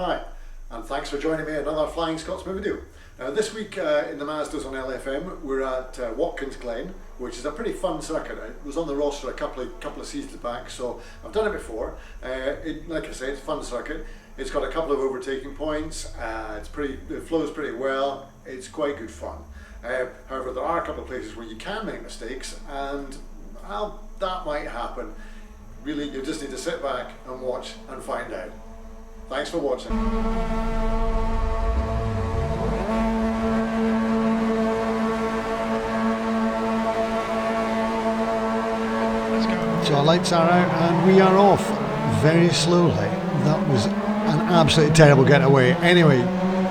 Hi, and thanks for joining me in another Flying Scotsman video. This week in the Mazdas on LFM, we're at Watkins Glen, which is a pretty fun circuit. It was on the roster a couple of seasons back, so I've done it before. Like I say, it's a fun circuit. It's got a couple of overtaking points. It flows pretty well. It's quite good fun. However, there are a couple of places where you can make mistakes, and well, that might happen. Really, you just need to sit back and watch and find out. Thanks for watching. So our lights are out and we are off very slowly. That was an absolutely terrible getaway. Anyway,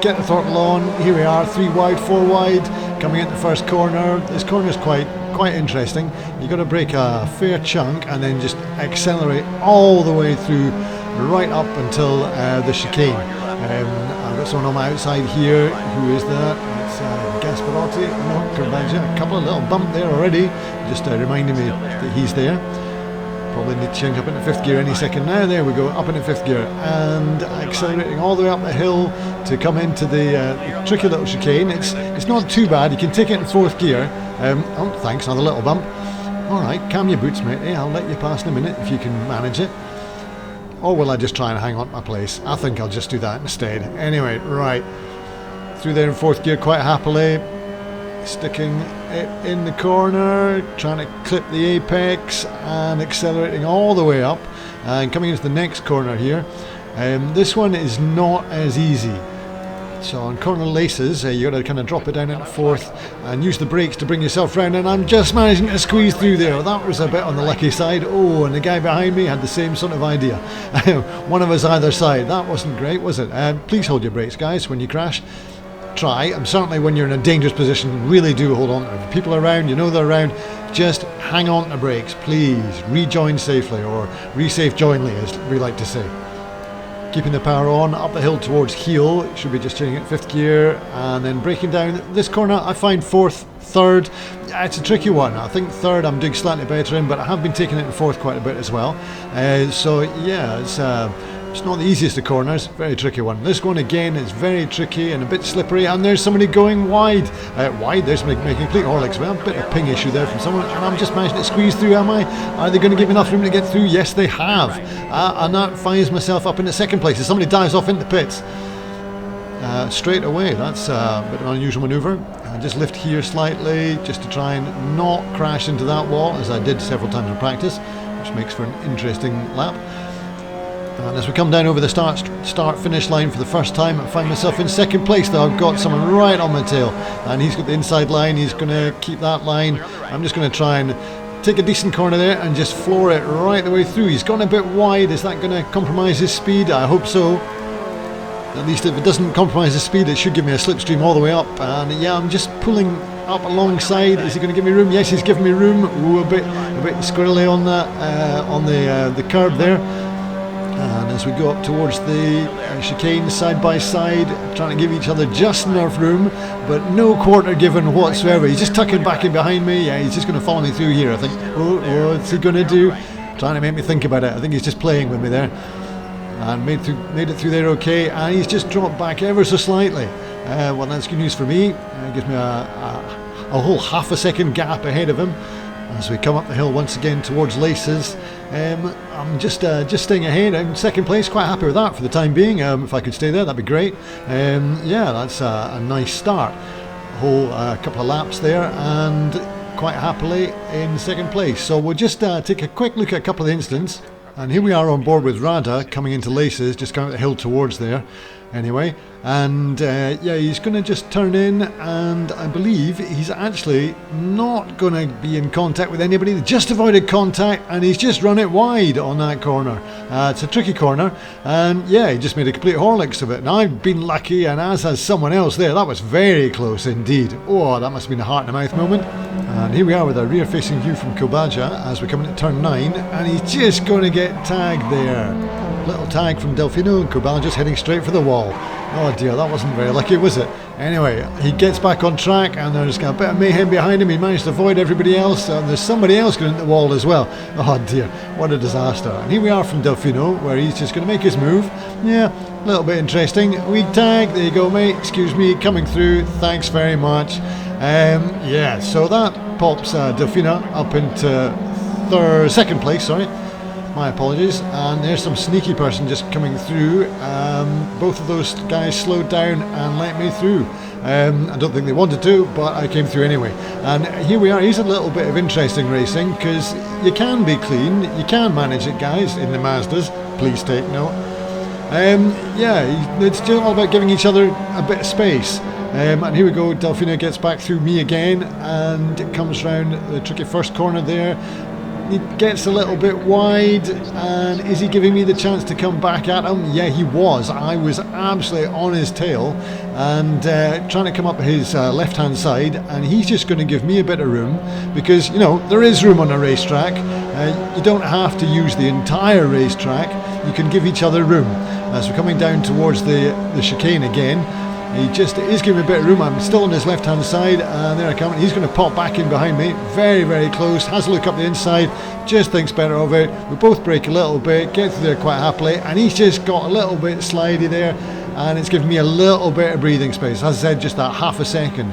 get the throttle on. Here we are, 3 wide, 4 wide, coming into the first corner. This corner is quite interesting. You've got to break a fair chunk and then just accelerate all the way through, right up until the chicane. I've got someone on my outside here. Who is that? It's Gasparotti, no, Cavalli. A couple of little bump there already, just reminding me that he's there. Probably need to change up into 5th gear any second now. There we go, up into 5th gear and accelerating all the way up the hill to come into the tricky little chicane. It's not too bad. You can take it in 4th gear. Oh, thanks, another little bump. All right, calm your boots, mate. Hey, I'll let you pass in a minute if you can manage it. Or will I just try and hang on to my place? I think I'll just do that instead. Anyway, right. Through there in 4th gear quite happily. Sticking it in the corner, trying to clip the apex and accelerating all the way up. And coming into the next corner here. This one is not as easy. So on corner laces, you've got to kind of drop it down into 4th and use the brakes to bring yourself round, and I'm just managing to squeeze through there. That was a bit on the lucky side. Oh, and the guy behind me had the same sort of idea. One of us either side. That wasn't great, was it? Please hold your brakes, guys, when you crash. Try, and certainly when you're in a dangerous position, really do hold on. If people are around, you know they're around, just hang on to brakes, please. Rejoin safely, or resafe jointly, as we like to say. Keeping the power on, up the hill towards heel. It should be just changing it 5th gear, and then braking down this corner. I find 4th, 3rd, it's a tricky one. I think 3rd I'm doing slightly better in, but I have been taking it in 4th quite a bit as well. So yeah, it's not the easiest of corners, very tricky one. This one again is very tricky and a bit slippery, and there's somebody going wide. There's making complete Horlicks. Well, a bit of ping issue there from someone, and I'm just managing to squeeze through, am I? Are they going to give me enough room to get through? Yes, they have. And that finds myself up in the 2nd place as somebody dives off into the pits. Straight away, that's a bit of an unusual manoeuvre. Just lift here slightly, just to try and not crash into that wall, as I did several times in practice, which makes for an interesting lap. And as we come down over the start-finish line for the first time, I find myself in 2nd place, though. I've got someone right on my tail, and he's got the inside line. He's going to keep that line. I'm just going to try and take a decent corner there and just floor it right the way through. He's gone a bit wide. Is that going to compromise his speed? I hope so. At least if it doesn't compromise his speed, it should give me a slipstream all the way up. And yeah, I'm just pulling up alongside. Is he going to give me room? Yes, he's giving me room. Ooh, a bit squirrely on that on the curb there. And as we go up towards the chicane side by side, trying to give each other just enough room, but no quarter given whatsoever. He's just tucking back in behind me. Yeah, he's just going to follow me through here, I think. What's he going to do? Trying to make me think about it. I think he's just playing with me there. And made it through there okay, and he's just dropped back ever so slightly. Well, that's good news for me. It gives me a whole half a second gap ahead of him. As we come up the hill once again towards laces, I'm just staying ahead. I'm 2nd place, quite happy with that for the time being. If I could stay there, that'd be great. Yeah, that's a nice start. A whole couple of laps there, and quite happily in 2nd place. So we'll just take a quick look at a couple of incidents. And here we are on board with Rada, coming into laces, just coming up the hill towards there. Anyway, and yeah, he's going to just turn in, and I believe he's actually not going to be in contact with anybody. They just avoided contact, and he's just run it wide on that corner. It's a tricky corner, and yeah, he just made a complete Horlicks of it. Now, I've been lucky, and as has someone else there. That was very close indeed. Oh, that must have been a heart-in-the-mouth moment. And here we are with a rear-facing view from Cavalli as we come into turn 9, and he's just going to get tagged there. Little tag from Delfino, and Cavalli just heading straight for the wall. Oh dear, that wasn't very lucky, was it? Anyway, he gets back on track, and there's a bit of mayhem behind him. He managed to avoid everybody else, and there's somebody else going into the wall as well. Oh dear, what a disaster. And here we are from Delfino, where he's just going to make his move. Yeah, A little bit interesting. Weak tag, there you go, mate. Excuse me, coming through. Thanks very much. Yeah, so that pops Delfina up into second place, sorry. My apologies. And there's some sneaky person just coming through. Both of those guys slowed down and let me through. I don't think they wanted to, but I came through anyway. And here we are. Here's a little bit of interesting racing, because you can be clean, you can manage it, guys, in the Mazdas. Please take note. Yeah, it's still all about giving each other a bit of space. And here we go, Delfina gets back through me again, and it comes round the tricky first corner there. He gets a little bit wide, and is he giving me the chance to come back at him? Yeah, he was. I was absolutely on his tail and trying to come up his left-hand side, and he's just going to give me a bit of room, because, you know, there is room on a racetrack. You don't have to use the entire racetrack. You can give each other room. As we're coming down towards the chicane again, he just is giving me a bit of room. I'm still on his left hand side, and there I come. He's going to pop back in behind me, very, very close. Has a look up the inside, just thinks better of it. We both brake a little bit, get through there quite happily, and he's just got a little bit slidey there, and it's given me a little bit of breathing space. As I said, just that half a second,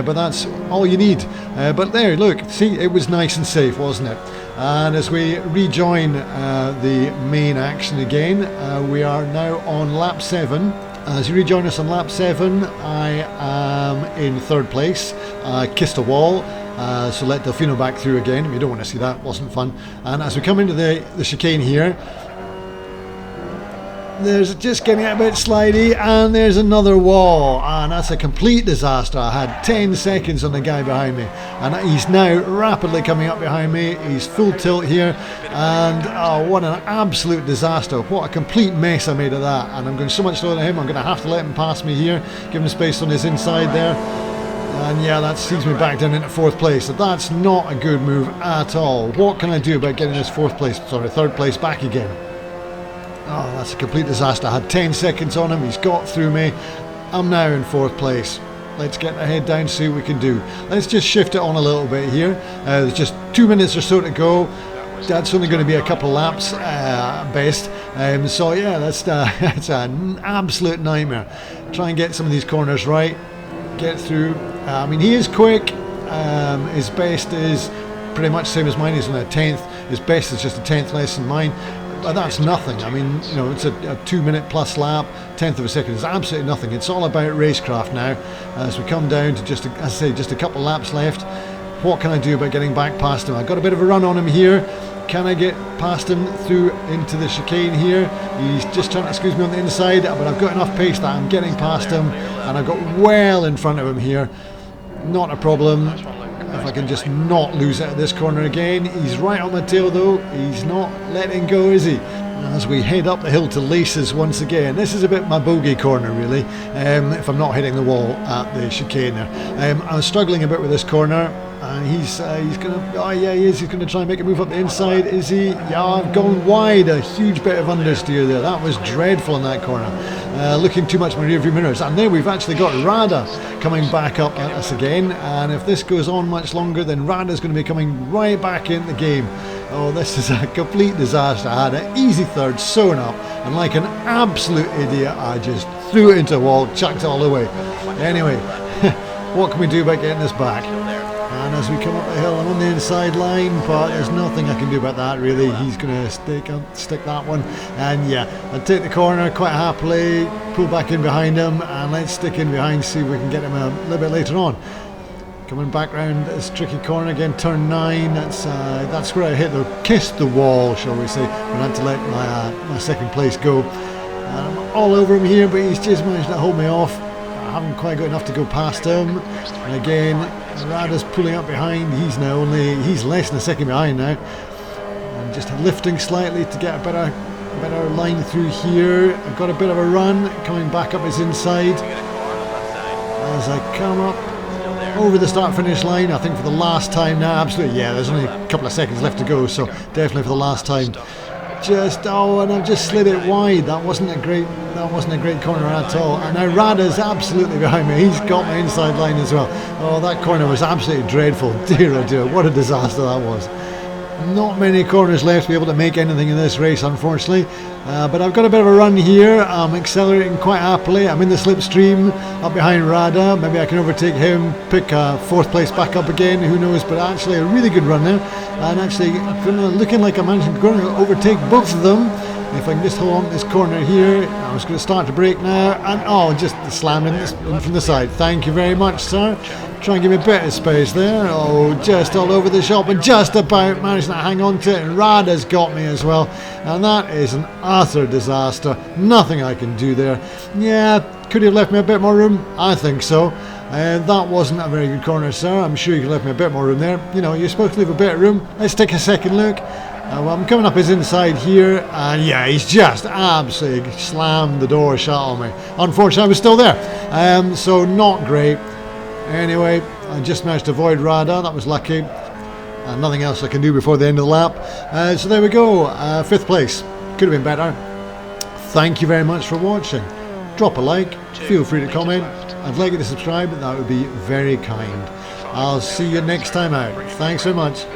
but that's all you need. But there, look, see, it was nice and safe, wasn't it? And as we rejoin the main action again, we are now on lap 7. As you rejoin us on lap 7, I am in third place. I kissed a wall, so let Delfino back through again. You don't want to see that, wasn't fun. And as we come into the chicane here, there's just getting a bit slidey, and there's another wall, and that's a complete disaster. I had 10 seconds on the guy behind me, and he's now rapidly coming up behind me. He's full tilt here, and oh, what an absolute disaster. What a complete mess I made of that, and I'm going so much slower than him. I'm going to have to let him pass me here, give him space on his inside there, and yeah, that sees me back down into fourth place. So that's not a good move at all. What can I do about getting this third place back again? Oh, that's a complete disaster. I had 10 seconds on him, he's got through me. I'm now in fourth place. Let's get the head down, see what we can do. Let's just shift it on a little bit here. There's just 2 minutes or so to go. That's only going to be a couple of laps best. So yeah, that's an absolute nightmare. Try and get some of these corners right, get through. I mean, he is quick. His best is pretty much the same as mine. He's on a 10th. His best is just a 10th less than mine. But that's nothing. I mean, you know, it's a 2 minute plus lap, 10th of a second. It's absolutely nothing. It's all about racecraft now. As we come down to just a couple of laps left. What can I do about getting back past him? I've got a bit of a run on him here. Can I get past him through into the chicane here? He's just trying to squeeze me on the inside, but I've got enough pace that I'm getting past him, and I've got well in front of him here. Not a problem. If I can just not lose it at this corner again. He's right on my tail though. He's not letting go, is he? As we head up the hill to Laces once again. This is a bit my bogey corner really, if I'm not hitting the wall at the chicane there. I was struggling a bit with this corner, and he's gonna, oh yeah, he is, he's gonna try and make a move up the inside, is he? Yeah, I've gone wide, a huge bit of understeer there. That was dreadful in that corner. Looking too much in my rear view mirrors, and then we've actually got Rada coming back up at us again, and if this goes on much longer, then Rada's going to be coming right back in the game. Oh, this is a complete disaster. I had an easy third sewn up, and like an absolute idiot, I just threw it into a wall, chucked it all the way. Anyway, what can we do about getting this back? And as we come up the hill, I'm on the inside line, but there's nothing I can do about that really. He's going to stick that one, and yeah, I'll take the corner quite happily, pull back in behind him, and let's stick in behind, see if we can get him a little bit later on. Coming back round this tricky corner again, turn 9. That's where I kissed the wall, shall we say. I had to let my second place go. I'm all over him here, but he's just managed to hold me off. I haven't quite got enough to go past him. And again, Rada's pulling up behind. He's less than a second behind now. And just lifting slightly to get a better line through here. I've got a bit of a run coming back up his inside. As I come up over the start finish line, I think for the last time now, absolutely, yeah, there's only a couple of seconds left to go, so definitely for the last time. And I've just slid it wide. That wasn't a great corner at all. And now Rada's absolutely behind me. He's got my inside line as well. Oh, that corner was absolutely dreadful. Dear oh dear, what a disaster that was. Not many corners left to be able to make anything in this race, unfortunately. But I've got a bit of a run here. I'm accelerating quite happily. I'm in the slipstream up behind Rada. Maybe I can overtake him, pick 4th place back up again, who knows. But actually a really good run there. And actually looking like I'm actually going to overtake both of them. If I can just hold on this corner here. I was going to start to brake now, and just slammed in from the side. Thank you very much, sir. Try and give me a bit of space there. Just all over the shop, and just about managed to hang on to it, and Rada's got me as well, and that is an utter disaster. Nothing I can do there. Yeah, could he have left me a bit more room? I think so. That wasn't a very good corner, sir. I'm sure you could have left me a bit more room there. You know, you're supposed to leave a bit of room. Let's take a second look. Well, I'm coming up his inside here, and yeah, he's just absolutely slammed the door shut on me. Unfortunately, I was still there, so not great. Anyway, I just managed to avoid Rada. That was lucky. Nothing else I can do before the end of the lap. So there we go, 5th place. Could have been better. Thank you very much for watching. Drop a like, feel free to comment. I'd like you to subscribe, that would be very kind. I'll see you next time out. Thanks so much.